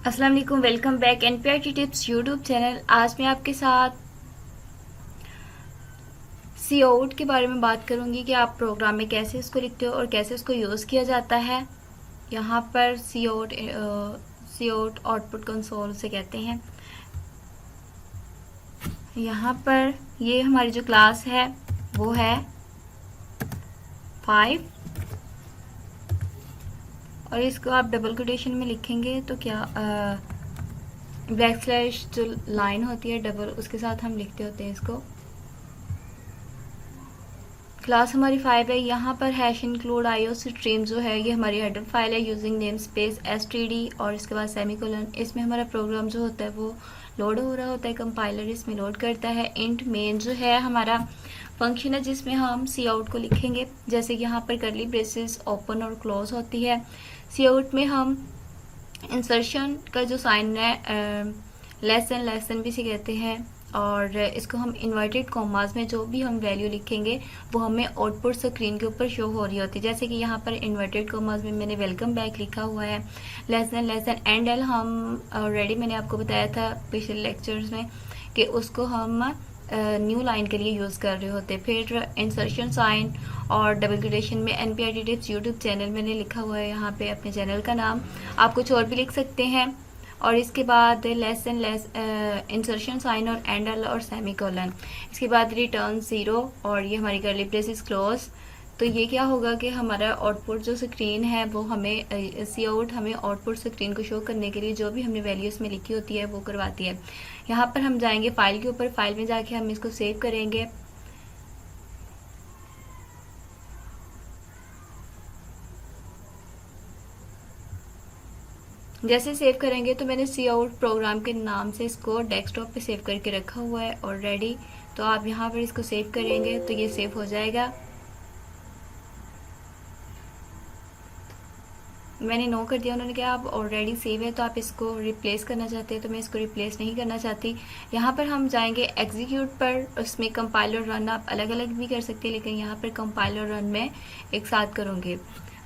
अस्सलाम वालेकुम, welcome back NPRT tips YouTube channel. आज मैं आपके साथ सी आउट के बारे में बात करूंगी कि आप प्रोग्राम में कैसे इसको लिखते हो और कैसे इसको यूज़ किया जाता है। यहाँ पर सी आउट आउटपुट कंसोल से कहते हैं। यहाँ पर ये हमारी जो क्लास है वो है 5 और इसको आप डबल कोटेशन में लिखेंगे तो क्या बैक स्लैश जो लाइन होती है डबल, उसके साथ हम लिखते होते हैं इसको। क्लास हमारी 5 है। यहाँ पर हैश इंक्लूड आईओ स्ट्रीम जो है ये हमारी हेडर फाइल है यूजिंग नेम स्पेस std और इसके बाद सेमीकोलन। इसमें हमारा प्रोग्राम जो होता है वो लोड हो रहा होता है, कंपाइलर इसमें लोड करता है। इंट मेन जो है हमारा फंक्शन है जिसमें हम सी आउट को लिखेंगे। जैसे कि यहाँ पर करली ब्रेसेस ओपन और क्लोज होती है। सी आउट में हम इंसर्शन का जो साइन है लेसन भी से कहते हैं और इसको हम इन्वर्टेड कॉमास में जो भी हम वैल्यू लिखेंगे वो हमें आउटपुट स्क्रीन के ऊपर शो हो रही होती है। जैसे कि यहाँ पर इन्वर्टेड कॉमास में मैंने वेलकम बैक लिखा हुआ है। लेसन एंड एल हम ऑलरेडी मैंने आपको बताया था पिछले लेक्चर्स में कि उसको हम न्यू लाइन के लिए यूज़ कर रहे होते। फिर इंसर्शन साइन और डबल कोटेशन में एनपीआरटी टिप्स यूट्यूब चैनल मैंने लिखा हुआ है। यहाँ पे अपने चैनल का नाम आप कुछ और भी लिख सकते हैं। और इसके बाद इंसर्शन साइन और एंड और सेमीकोलन। इसके बाद रिटर्न 0 और ये हमारी कर्ली ब्रेसेस क्लोज। तो ये क्या होगा कि हमारा आउटपुट जो स्क्रीन है वो हमें सी आउट हमें आउटपुट स्क्रीन को शो करने के लिए जो भी हमने वैल्यूज़ में लिखी होती है वो करवाती है। यहाँ पर हम जाएंगे फाइल के ऊपर, फाइल में जाके हम इसको सेव करेंगे। जैसे सेव करेंगे तो मैंने सी आउट प्रोग्राम के नाम से इसको डेस्कटॉप पे सेव करके रखा हुआ है ऑलरेडी। तो आप यहाँ पर इसको सेव करेंगे तो ये सेव हो जाएगा। मैंने नो कर दिया, उन्होंने कहा आप ऑलरेडी सेव है तो आप इसको रिप्लेस करना चाहते हैं, तो मैं इसको रिप्लेस नहीं करना चाहती। यहाँ पर हम जाएंगे एग्जीक्यूट पर, उसमें कंपाइलर रन आप अलग अलग भी कर सकते हैं लेकिन यहाँ पर कंपाइलर रन में एक साथ करूँगी।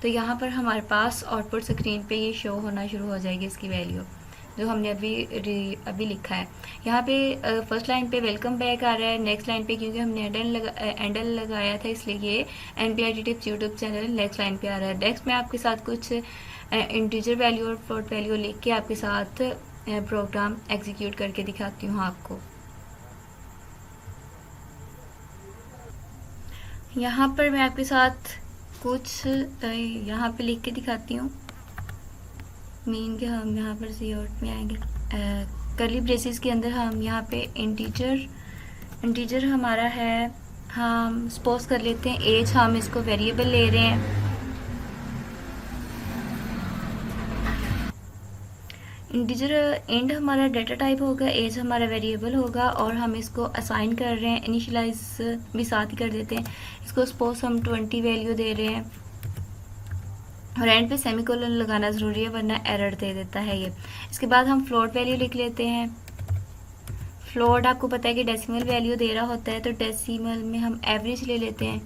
तो यहाँ पर हमारे पास आउटपुट स्क्रीन पे ये शो होना शुरू हो जाएगी इसकी वैल्यू जो हमने अभी लिखा है। यहाँ पे फर्स्ट लाइन पे वेलकम बैक आ रहा है, नेक्स्ट लाइन पे क्योंकि हमने एंडल लगाया था इसलिए ये NPRT tips YouTube channel next line पे आ रहा है। नेक्स्ट में आपके साथ कुछ इंटीजर वैल्यू और फ्लोट वैल्यू लिख के आपके साथ प्रोग्राम एग्जीक्यूट करके दिखाती हूँ आपको। यहाँ पर मैं आपके साथ कुछ यहाँ पे लिख के दिखाती हूँ। मीन के हम यहाँ पर सी आउट में आएंगे, कर्ली ब्रेसेस के अंदर हम यहाँ पे इंटीजर हमारा है, हम सपोज कर लेते हैं एज, हम इसको वेरिएबल ले रहे हैं। इंटीजर एंड हमारा डेटा टाइप होगा, एज हमारा वेरिएबल होगा और हम इसको असाइन कर रहे हैं, इनिशियलाइज भी साथ ही कर देते हैं। इसको सपोज हम 20 वैल्यू दे रहे हैं और एंड पे सेमीकोलन लगाना ज़रूरी है वरना एरर दे देता है ये। इसके बाद हम फ्लोट वैल्यू लिख लेते हैं। फ्लोट आपको पता है कि डेसिमल वैल्यू दे रहा होता है तो डेसिमल में हम एवरेज ले लेते हैं।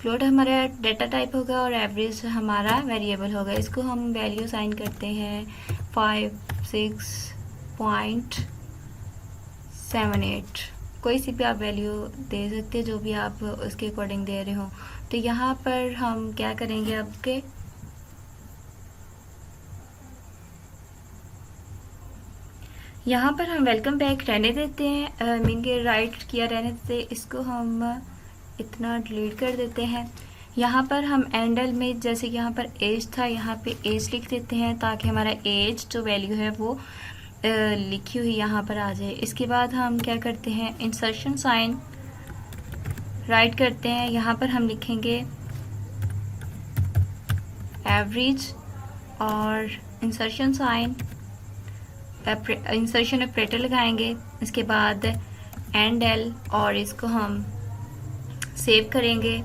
फ्लोट हमारा डेटा टाइप होगा और एवरेज हमारा वेरिएबल होगा। इसको हम वैल्यू साइन करते हैं 56.78, कोई सी भी आप वैल्यू दे सकते हैं जो भी आप उसके अकॉर्डिंग दे रहे हो। तो यहाँ पर हम क्या करेंगे आपके यहाँ पर हम वेलकम बैक रहने देते हैं, मीन के राइट किया रहने देते हैं। इसको हम इतना डिलीट कर देते हैं। यहाँ पर हम एंडल में जैसे कि यहाँ पर एज था यहाँ पे एज लिख देते हैं ताकि हमारा एज जो वैल्यू है वो लिखी हुई यहाँ पर आ जाए। इसके बाद हम क्या करते हैं इंसर्शन साइन राइट करते हैं। यहाँ पर हम लिखेंगे एवरेज और इंसर्शन साइन इंसर्शन ऑपरेटर लगाएंगे। इसके बाद एंड एल और इसको हम सेव करेंगे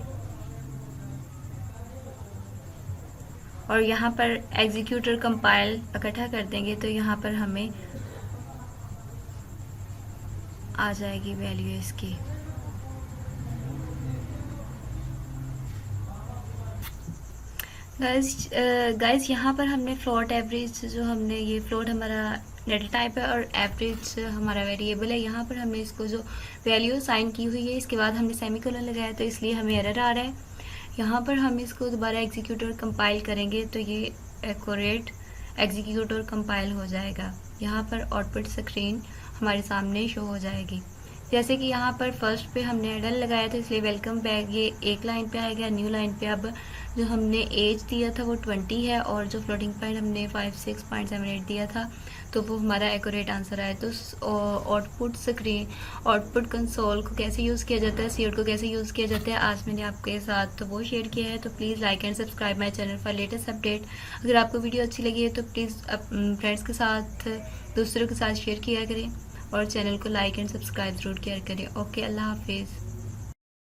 और यहाँ पर एग्जीक्यूटर कंपाइल इकट्ठा कर देंगे तो यहाँ पर हमें आ जाएगी वैल्यू इसकी। गाइस यहाँ पर हमने फ्लोट एवरेज जो हमने ये फ्लोट हमारा डेटा टाइप है और एवरेज हमारा वेरिएबल है। यहाँ पर हमने इसको जो वैल्यू साइन की हुई है इसके बाद हमने सेमीकोलन लगाया तो इसलिए हमें एरर आ रहा है। यहाँ पर हम इसको दोबारा एग्जीक्यूट और कंपाइल करेंगे तो ये एक्यूरेट एग्जीक्यूट और कंपाइल हो जाएगा। यहाँ पर आउटपुट स्क्रीन हमारे सामने शो हो जाएगी। जैसे कि यहाँ पर फर्स्ट पे हमने एडल लगाया था इसलिए वेलकम बैक ये एक लाइन पे आएगा। न्यू लाइन पे अब जो हमने एज दिया था वो 20 है और जो फ्लोटिंग पॉइंट हमने 56.78 दिया था तो वो हमारा एक्यूरेट आंसर आया। तो आउटपुट स्क्रीन आउटपुट कंसोल को कैसे यूज़ किया जाता है, सीओड को कैसे यूज़ किया जाता है आज मैंने आपके साथ तो वो शेयर किया है। तो please like and subscribe my channel for latest update. अगर आपको वीडियो अच्छी लगी है तो प्लीज़ फ्रेंड्स के साथ दूसरों के साथ शेयर किया करें और चैनल को लाइक एंड सब्सक्राइब ज़रूर किया करें। ओके, अल्लाह हाफिज़।